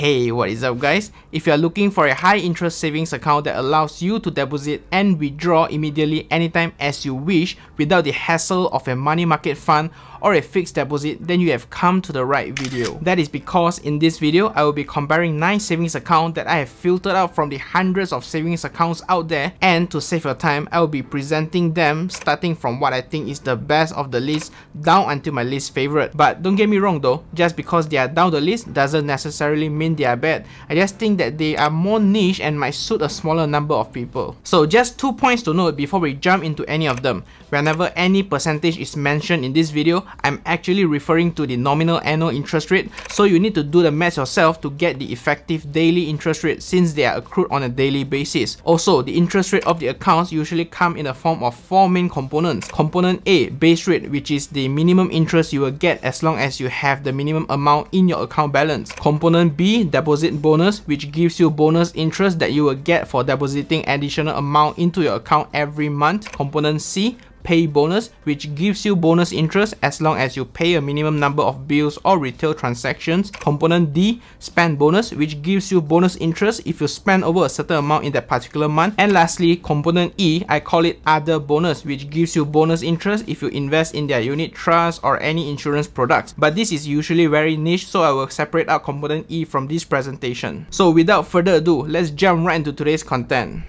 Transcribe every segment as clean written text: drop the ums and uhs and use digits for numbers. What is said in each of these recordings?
Hey, what is up guys? If you are looking for a high interest savings account that allows you to deposit and withdraw immediately anytime as you wish without the hassle of a money market fund or a fixed deposit, then you have come to the right video. That is because in this video, I will be comparing 9 savings accounts that I have filtered out from the hundreds of savings accounts out there, and to save your time, I will be presenting them starting from what I think is the best of the list down until my least favorite. But don't get me wrong though, just because they are down the list doesn't necessarily mean they are bad. I just think that they are more niche and might suit a smaller number of people. So just 2 points to note before we jump into any of them. Whenever any percentage is mentioned in this video, I'm actually referring to the nominal annual interest rate, so you need to do the math yourself to get the effective daily interest rate since they are accrued on a daily basis. Also, the interest rate of the accounts usually come in the form of 4 main components. Component A, base rate, which is the minimum interest you will get as long as you have the minimum amount in your account balance. Component B, deposit bonus, which gives you bonus interest that you will get for depositing additional amount into your account every month. Component C, pay bonus, which gives you bonus interest as long as you pay a minimum number of bills or retail transactions. Component D, spend bonus, which gives you bonus interest if you spend over a certain amount in that particular month. And lastly, component E, I call it other bonus, which gives you bonus interest if you invest in their unit trust or any insurance products. But this is usually very niche, so I will separate out component E from this presentation. So without further ado, let's jump right into today's content.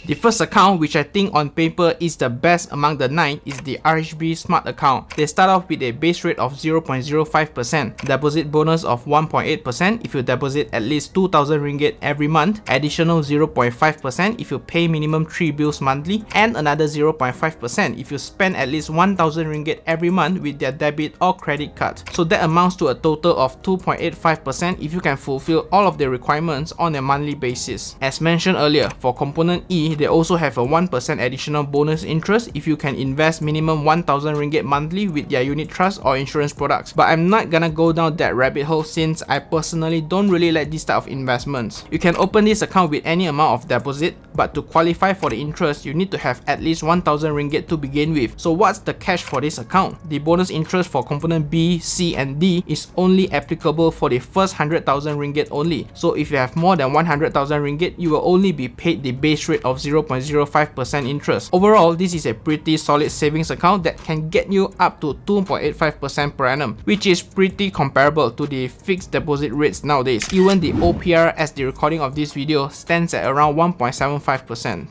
The first account, which I think on paper is the best among the 9, is the RHB Smart Account. They start off with a base rate of 0.05%, deposit bonus of 1.8% if you deposit at least 2,000 ringgit every month, additional 0.5% if you pay minimum 3 bills monthly, and another 0.5% if you spend at least 1,000 ringgit every month with their debit or credit card. So that amounts to a total of 2.85% if you can fulfill all of the requirements on a monthly basis. As mentioned earlier, for component E, they also have a 1% additional bonus interest if you can invest minimum 1,000 ringgit monthly with their unit trust or insurance products. But I'm not gonna go down that rabbit hole since I personally don't really like this type of investments. You can open this account with any amount of deposit, but to qualify for the interest, you need to have at least 1,000 ringgit to begin with. So what's the catch for this account? The bonus interest for component B, C and D is only applicable for the first 100,000 ringgit only. So if you have more than 100,000 ringgit, you will only be paid the base rate of 0.05% interest. Overall, this is a pretty solid savings account that can get you up to 2.85% per annum, which is pretty comparable to the fixed deposit rates nowadays. Even the OPR as the recording of this video stands at around 1.75%.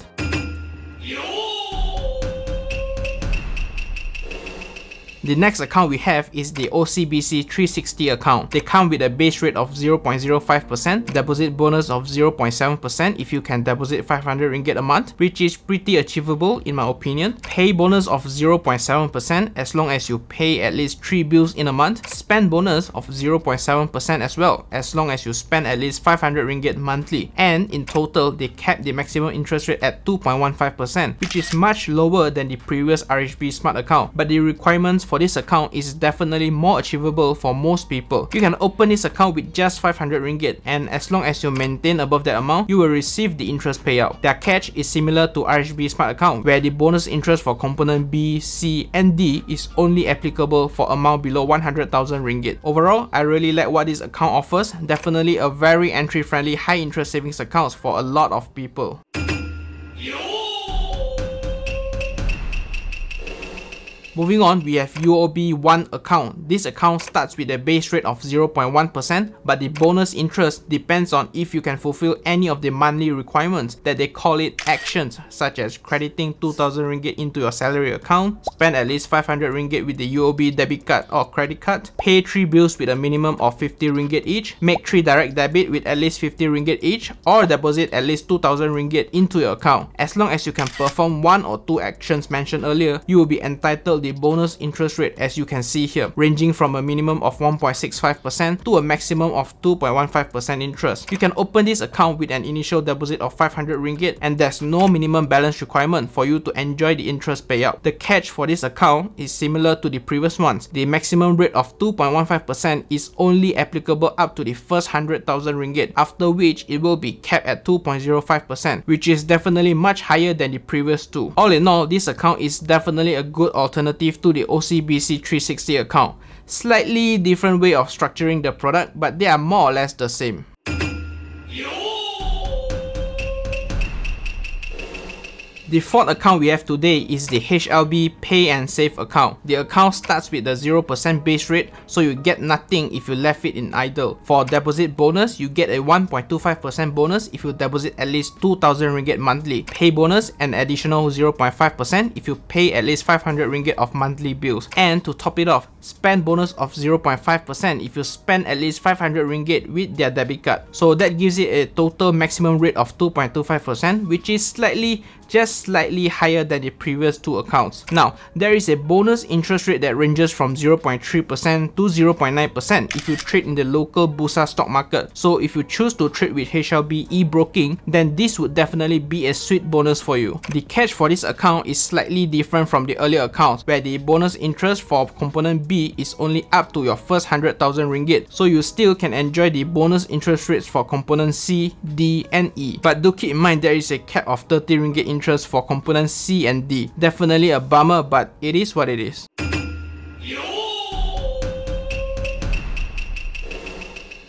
The next account we have is the OCBC 360 account. They come with a base rate of 0.05%, deposit bonus of 0.7% if you can deposit 500 ringgit a month, which is pretty achievable in my opinion. Pay bonus of 0.7% as long as you pay at least 3 bills in a month. Spend bonus of 0.7% as well, as long as you spend at least 500 ringgit monthly. And in total, they cap the maximum interest rate at 2.15%, which is much lower than the previous RHB Smart account. But the requirements for this account is definitely more achievable for most people. You can open this account with just 500 ringgit, and as long as you maintain above that amount, you will receive the interest payout. Their catch is similar to RHB Smart Account, where the bonus interest for component B, C and D is only applicable for amount below 100,000 ringgit. Overall, I really like what this account offers. Definitely a very entry-friendly high interest savings account for a lot of people. Moving on, we have UOB One Account. This account starts with a base rate of 0.1%, but the bonus interest depends on if you can fulfill any of the monthly requirements that they call it actions, such as crediting 2,000 ringgit into your salary account, spend at least 500 ringgit with the UOB debit card or credit card, pay 3 bills with a minimum of 50 ringgit each, make 3 direct debit with at least 50 ringgit each, or deposit at least 2,000 ringgit into your account. As long as you can perform 1 or 2 actions mentioned earlier, you will be entitled the bonus interest rate, as you can see here, ranging from a minimum of 1.65% to a maximum of 2.15% interest. You can open this account with an initial deposit of 500 ringgit, and there's no minimum balance requirement for you to enjoy the interest payout. The catch for this account is similar to the previous ones. The maximum rate of 2.15% is only applicable up to the first 100,000 ringgit, after which it will be capped at 2.05%, which is definitely much higher than the previous two. All in all, this account is definitely a good alternative alternative to the OCBC 360 account. Slightly different way of structuring the product, but they are more or less the same. The fourth account we have today is the HLB Pay&Save account. The account starts with the 0% base rate, so you get nothing if you left it in idle. For deposit bonus, you get a 1.25% bonus if you deposit at least 2,000 ringgit monthly. Pay bonus, an additional 0.5% if you pay at least 500 ringgit of monthly bills. And to top it off, spend bonus of 0.5% if you spend at least 500 ringgit with their debit card. So that gives it a total maximum rate of 2.25%, which is just slightly higher than the previous two accounts. Now, there is a bonus interest rate that ranges from 0.3% to 0.9% if you trade in the local Bursa stock market. So if you choose to trade with HLB e-broking, then this would definitely be a sweet bonus for you. The catch for this account is slightly different from the earlier accounts, where the bonus interest for component B is only up to your first 100,000 ringgit. So you still can enjoy the bonus interest rates for component C, D, and E. But do keep in mind there is a cap of 30 ringgit interest for components C and D. Definitely a bummer, but it is what it is.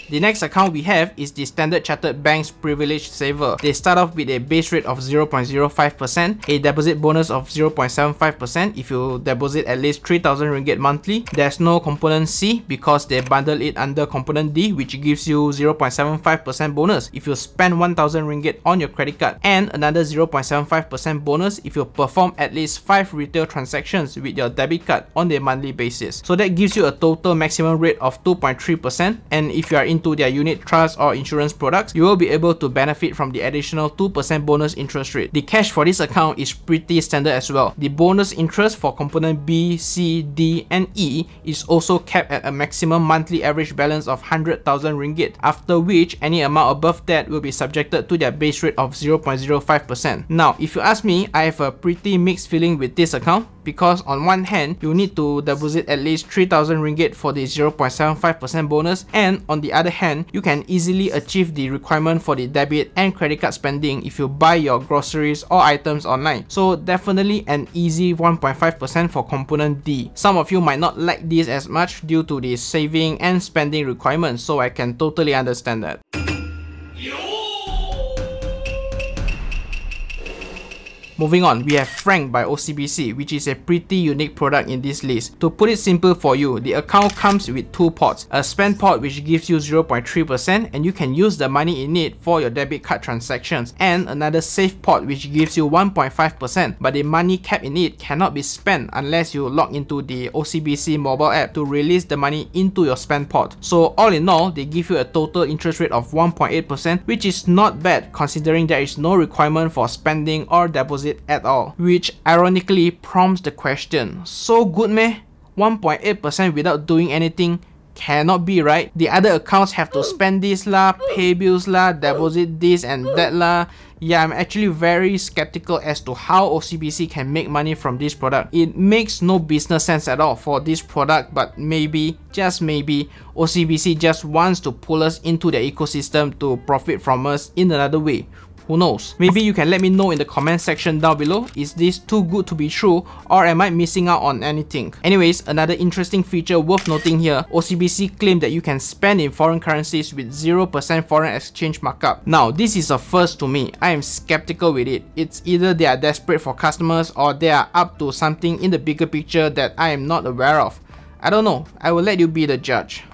The next account we have is the Standard Chartered Bank's Privileged Saver. They start off with a base rate of 0.05%, a deposit bonus of 0.75% if you deposit at least 3,000 ringgit monthly. There's no component C because they bundle it under component D, which gives you 0.75% bonus if you spend 1,000 ringgit on your credit card, and another 0.75% bonus if you perform at least 5 retail transactions with your debit card on a monthly basis. So that gives you a total maximum rate of 2.3%, and if you are into their unit trust or insurance products, you will be able to benefit from the additional 2% bonus interest rate. The cash for this account is pretty standard as well. The bonus interest for component B, C, D, and E is also capped at a maximum monthly average balance of 100,000 ringgit, after which any amount above that will be subjected to their base rate of 0.05%. Now, if you ask me, I have a pretty mixed feeling with this account, because on one hand, you need to deposit at least 3,000 ringgit for the 0.75% bonus, and on the other hand, you can easily achieve the requirement for the debit and credit card spending if you buy your groceries or items online. So definitely an easy 1.5% for component D. Some of you might not like this as much due to the saving and spending requirements, so I can totally understand that. Moving on, we have Frank by OCBC, which is a pretty unique product in this list. To put it simple for you, the account comes with two pots. A spend pot which gives you 0.3% and you can use the money in it for your debit card transactions, and another save pot which gives you 1.5%, but the money kept in it cannot be spent unless you log into the OCBC mobile app to release the money into your spend pot. So all in all, they give you a total interest rate of 1.8%, which is not bad considering there is no requirement for spending or deposit at all, which ironically prompts the question, so good meh? 1.8% without doing anything? Cannot be, right? The other accounts have to spend this lah, pay bills lah, deposit this and that lah. Yeah, I'm actually very skeptical as to how OCBC can make money from this product. It makes no business sense at all for this product, but maybe, just maybe, OCBC just wants to pull us into their ecosystem to profit from us in another way. Who knows? Maybe you can let me know in the comment section down below, is this too good to be true or am I missing out on anything? Anyways, another interesting feature worth noting here, OCBC claimed that you can spend in foreign currencies with 0% foreign exchange markup. Now, this is a first to me. I am skeptical with it. It's either they are desperate for customers or they are up to something in the bigger picture that I am not aware of. I don't know. I will let you be the judge.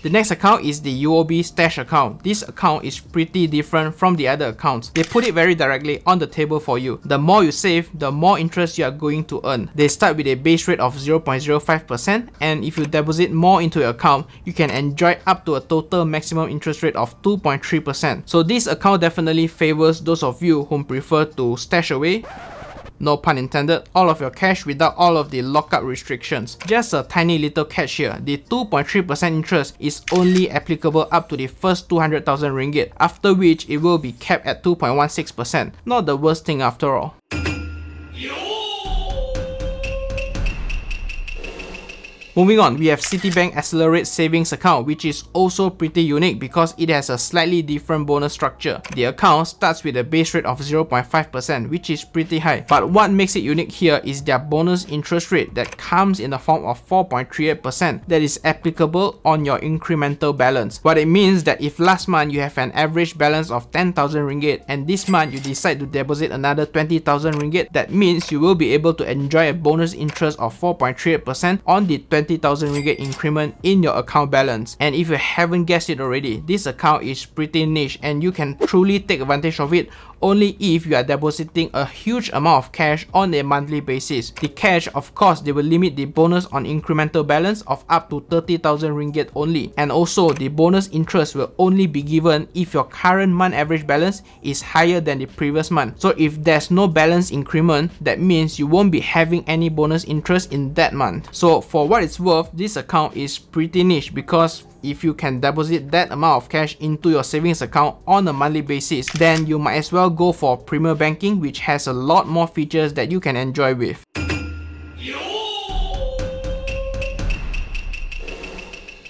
The next account is the UOB Stash Account. This account is pretty different from the other accounts. They put it very directly on the table for you. The more you save, the more interest you are going to earn. They start with a base rate of 0.05%, and if you deposit more into your account, you can enjoy up to a total maximum interest rate of 2.3%. So this account definitely favors those of you who prefer to stash away, no pun intended, all of your cash without all of the lockup restrictions. Just a tiny little catch here, the 2.3% interest is only applicable up to the first 200,000 ringgit, after which it will be capped at 2.16%. Not the worst thing after all. Moving on, we have Citibank Accelerate Savings Account, which is also pretty unique because it has a slightly different bonus structure. The account starts with a base rate of 0.5%, which is pretty high. But what makes it unique here is their bonus interest rate that comes in the form of 4.38% that is applicable on your incremental balance. What it means that if last month you have an average balance of 10,000 ringgit and this month you decide to deposit another 20,000 ringgit, that means you will be able to enjoy a bonus interest of 4.38% on the 20,000 ringgit increment in your account balance. And if you haven't guessed it already, this account is pretty niche and you can truly take advantage of it only if you are depositing a huge amount of cash on a monthly basis. The cash, of course, they will limit the bonus on incremental balance of up to 30,000 ringgit only. And also, the bonus interest will only be given if your current month average balance is higher than the previous month. So if there's no balance increment, that means you won't be having any bonus interest in that month. So for what it's worth, this account is pretty niche because if you can deposit that amount of cash into your savings account on a monthly basis, then you might as well go for Premier Banking, which has a lot more features that you can enjoy with.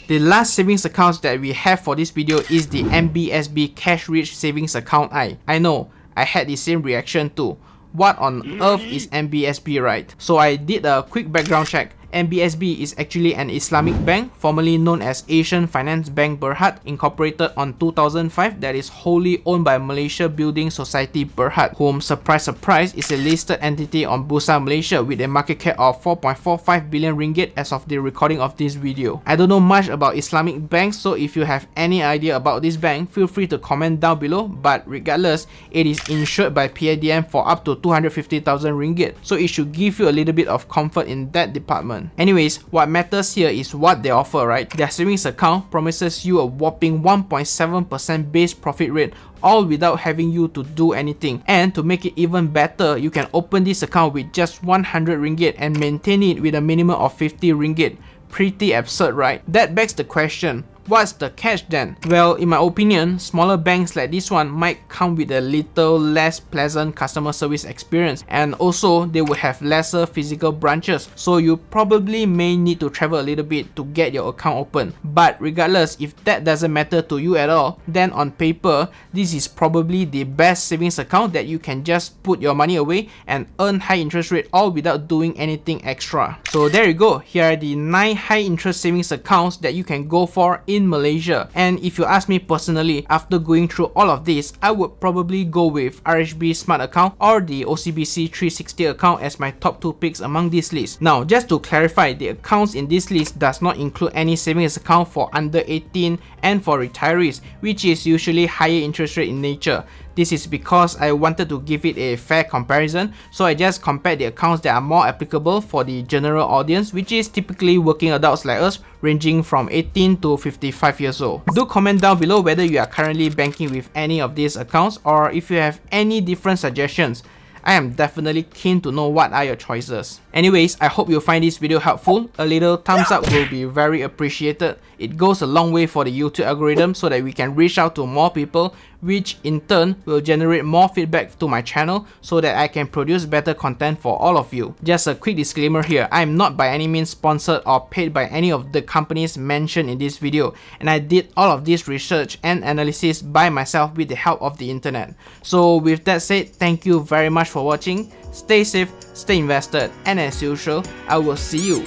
The last savings account that we have for this video is the MBSB Cash Rich Savings Account. I know, I had the same reaction too. What on earth is MBSB, right? So I did a quick background check. MBSB is actually an Islamic bank formerly known as Asian Finance Bank Berhad, incorporated on 2005, that is wholly owned by Malaysia Building Society Berhad, whom, surprise surprise, is a listed entity on Bursa Malaysia with a market cap of 4.45 billion ringgit as of the recording of this video. I don't know much about Islamic banks, so if you have any idea about this bank, feel free to comment down below, but regardless, it is insured by PIDM for up to 250,000 ringgit, so it should give you a little bit of comfort in that department. Anyways, what matters here is what they offer, right? Their savings account promises you a whopping 1.7% base profit rate, all without having you to do anything. And to make it even better, you can open this account with just 100 ringgit and maintain it with a minimum of 50 ringgit. Pretty absurd, right? That begs the question, what's the catch then? Well, in my opinion, smaller banks like this one might come with a little less pleasant customer service experience, and also they will have lesser physical branches, so you probably may need to travel a little bit to get your account open. But regardless, if that doesn't matter to you at all, then on paper, this is probably the best savings account that you can just put your money away and earn high interest rate all without doing anything extra. So there you go, here are the 9 high interest savings accounts that you can go for in Malaysia. And if you ask me personally, after going through all of this, I would probably go with RHB Smart Account or the OCBC 360 account as my top 2 picks among this list. Now, just to clarify, the accounts in this list does not include any savings account for under 18 and for retirees, which is usually higher interest rate in nature. This is because I wanted to give it a fair comparison, so I just compared the accounts that are more applicable for the general audience, which is typically working adults like us, ranging from 18 to 55 years old. Do comment down below whether you are currently banking with any of these accounts, or if you have any different suggestions. I am definitely keen to know what are your choices. Anyways, I hope you find this video helpful. A little thumbs up will be very appreciated. It goes a long way for the YouTube algorithm so that we can reach out to more people, which in turn will generate more feedback to my channel so that I can produce better content for all of you. Just a quick disclaimer here, I am not by any means sponsored or paid by any of the companies mentioned in this video, and I did all of this research and analysis by myself with the help of the internet. So with that said, thank you very much for watching. Stay safe, stay invested, and as usual, I will see you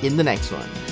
in the next one.